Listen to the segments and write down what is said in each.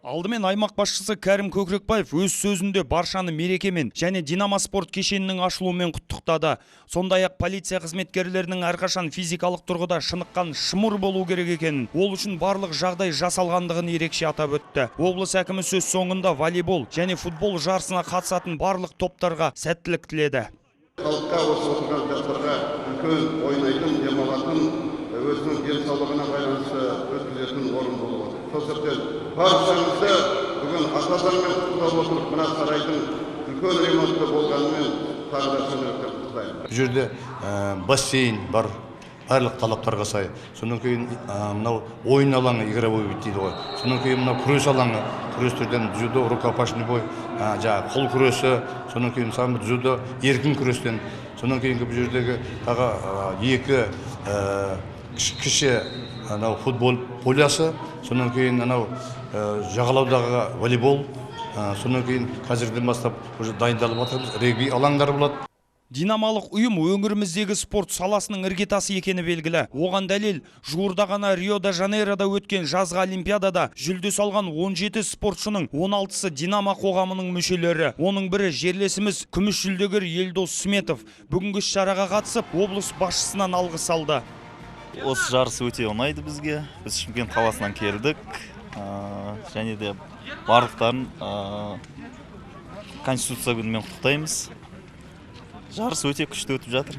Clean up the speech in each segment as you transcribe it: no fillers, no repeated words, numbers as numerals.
Алдымен аймақ басшысы Кәрім Көкірекбаев өз сөзінде баршаны мерекемен және Динамо спорт кешенінің ашылуымен құттықтады. Сондай-ақ полиция қызметкерлерінің әрқашан физикалық тұрғыда шыныққан шымыр болу керек екенін, ол үшін барлық жағдай жасалғандығын ерекше атап өтті. Облыс әкімі сөз соңында волейбол және футбол жарысына қатысатын барлық топтарға сәттілік тіледі. Халыққа осы отырған жастарға үлкен ойнайтын, демалатын, өзінің денсаулығына байланысты өткізетін орын болып отыр. Сол себептен баршаңызды бүгін атадан құттықтап отырып, мына сарайдың үлкен ремонты болғанымен тағы да шынымен құттықтаймын. Бұл жерде бассейн бар, барлық талаптарға сай. Содан кейін мынау ойын алаңы, игровой дейді ғой. Содан кейін мынау күрес алаңы, күрес түрден дзюдо, рукопашный бой, жаңағы қол күресі, содан кейін самбо, дзюдо, еркін күрестен. Содан кейін бұл жердегі тағы екі кіші футбол полясы, содан кейін жағалаудағы волейбол, содан кейін қазірден бастап дайындалып жатырмыз, регби алаңдары болады. Динамалық ұйым өңіріміздегі спорт саласының іргетасы екені белгілі. Оған дәлел, жуырда ғана Рио-де-Жанейрода өткен жазғы олимпиадада жүлде салған 17 спортшының 16-сы Динамо қоғамының мүшелері. Оның бірі жерлесіміз күміс жүлдегер Елдос Сметов бүгінгі шараға қатысып, облыс басшысынан алғыс алды. Осы жарыс өте ұнайды бізге. Біз Шымкент қаласынан келдік. Және де барлықтарын Конституция күнімен құттықтаймыз. Жарыс өте күшті өтіп жатыр.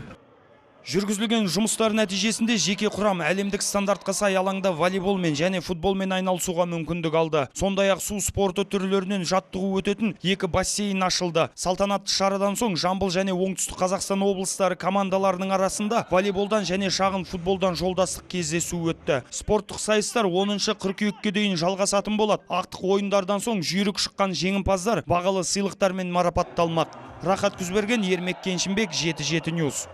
Жүргізілген жұмыстар нәтижесінде жеке құрам әлемдік стандартқа сай алаңда волейболмен және футболмен айналысуға мүмкіндік алды. Сондай-ақ су спорты түрлерінен жаттығу өтетін екі бассейн ашылды. Салтанатты шарадан соң Жамбыл және Оңтүстік Қазақстан облыстары командаларының арасында волейболдан және шағын футболдан жолдастық кездесу өтті. Спорттық сайыстар 10 қыркүйекке дейін жалғасатын болады. Ақтық ойындардан соң жүйрік шыққан жеңімпаздар бағалы сыйлықтармен марапатталмақ. Рахат Күзберген, Ермек Кеншімбек, 7-7 Ньюс.